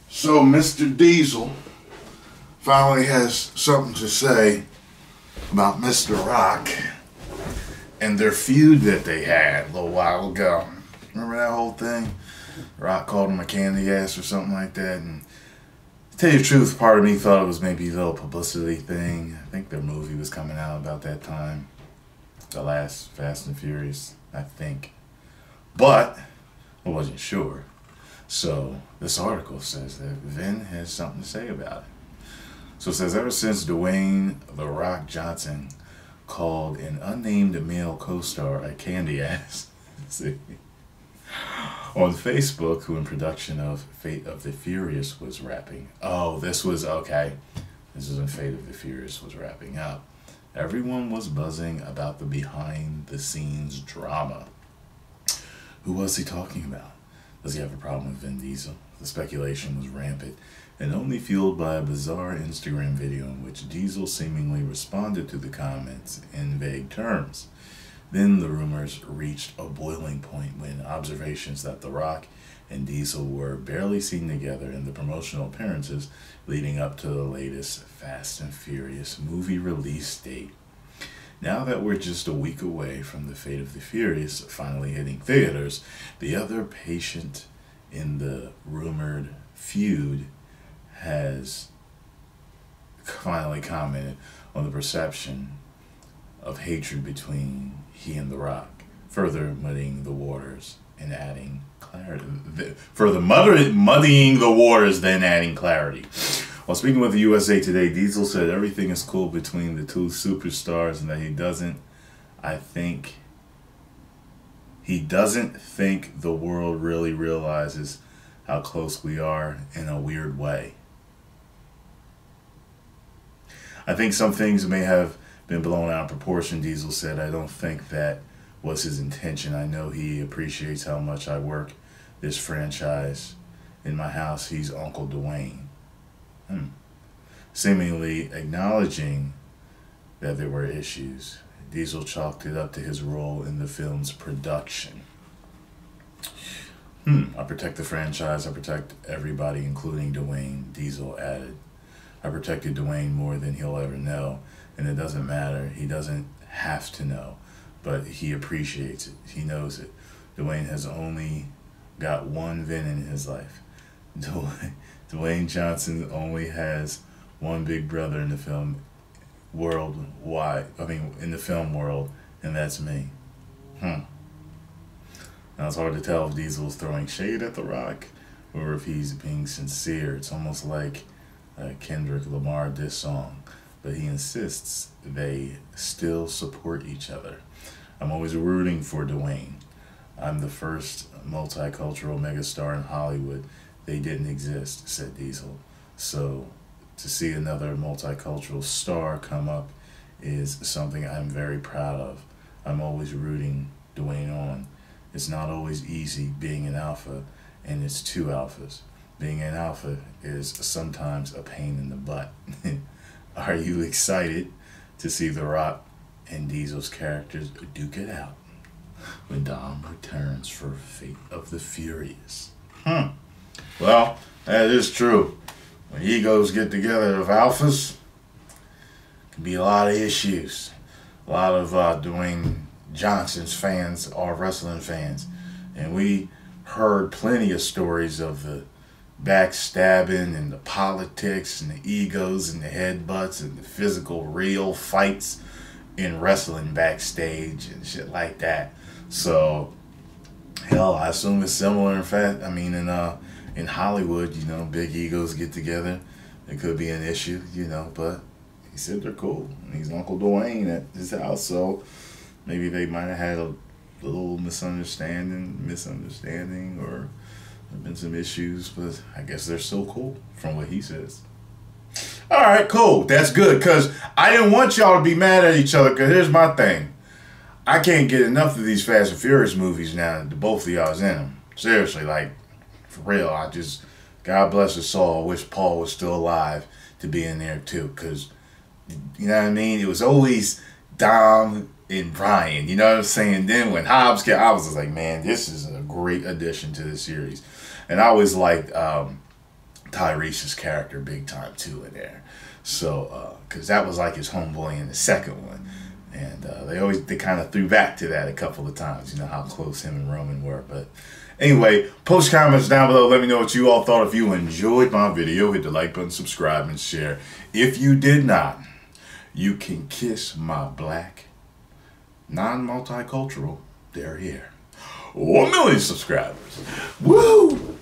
So Mr. Diesel finally has something to say about Mr. Rock and their feud that they had a little while ago. Remember that whole thing? Rock called him a candy ass or something like that. And to tell you the truth, part of me thought it was maybe a little publicity thing. I think their movie was coming out about that time. The last Fast and Furious, I think. But I wasn't sure. So this article says that Vin has something to say about it. So it says, ever since Dwayne "The Rock" Johnson called an unnamed male co-star a candy ass on Facebook, when production of Fate of the Furious was wrapping. Oh, this was, okay. This is when Fate of the Furious was wrapping up. Everyone was buzzing about the behind-the-scenes drama. Who was he talking about? Does he have a problem with Vin Diesel? The speculation was rampant and only fueled by a bizarre Instagram video in which Diesel seemingly responded to the comments in vague terms. Then the rumors reached a boiling point when observations that The Rock and Diesel were barely seen together in the promotional appearances leading up to the latest Fast and Furious movie release date. Now that we're just a week away from the Fate of the Furious finally hitting theaters, the other patient in the rumored feud has finally commented on the perception of hatred between he and The Rock, further muddying the waters and adding clarity. Further muddying the waters, then adding clarity. While speaking with the USA Today, Diesel said everything is cool between the two superstars and that he doesn't think the world really realizes how close we are in a weird way. I think some things may have been blown out of proportion, Diesel said. I don't think that was his intention. I know he appreciates how much I work this franchise. In my house, he's Uncle Dwayne. Seemingly acknowledging that there were issues, Diesel chalked it up to his role in the film's production. I protect the franchise, I protect everybody, including Dwayne, Diesel added. I protected Dwayne more than he'll ever know, and it doesn't matter. He doesn't have to know, but he appreciates it. He knows it. Dwayne has only got one Vin in his life. Dwayne Johnson only has one big brother in the film in the film world, and that's me. Now it's hard to tell if Diesel's throwing shade at The Rock or if he's being sincere. It's almost like Kendrick Lamar diss song, but he insists they still support each other. I'm always rooting for Dwayne. I'm the first multicultural megastar in Hollywood. They didn't exist, said Diesel. So to see another multicultural star come up is something I'm very proud of. I'm always rooting Dwayne on. It's not always easy being an alpha, and it's two alphas. Being an alpha is sometimes a pain in the butt. Are you excited to see The Rock and Diesel's characters duke it out when Dom returns for Fate of the Furious? Well, that is true. When egos get together of alphas, it can be a lot of issues. A lot of Dwayne Johnson's fans are wrestling fans. And we heard plenty of stories of the backstabbing and the politics and the egos and the headbutts and the physical real fights in wrestling backstage and shit like that. So, hell, I assume it's similar in Hollywood, big egos get together. It could be an issue, but he said they're cool. And he's Uncle Dwayne at his house, so maybe they might have had a little misunderstanding, or there've been some issues, but I guess they're still cool from what he says. All right, cool. That's good, because I didn't want y'all to be mad at each other, because here's my thing. I can't get enough of these Fast and Furious movies now that both of y'all's in them. Seriously, like, for real, God bless his soul. I wish Paul was still alive to be in there too, because, you know what I mean? It was always Dom in Brian. You know what I'm saying? Then when Hobbs came, I was just like, man, this is a great addition to the series. And I always liked Tyrese's character big time too in there. So, because that was like his homeboy in the second one. And they kind of threw back to that a couple of times, you know, how close him and Roman were. But anyway, post comments down below. Let me know what you all thought. If you enjoyed my video, hit the like button, subscribe, and share. If you did not, you can kiss my black, non-multicultural derriere. 1 million subscribers. Woo!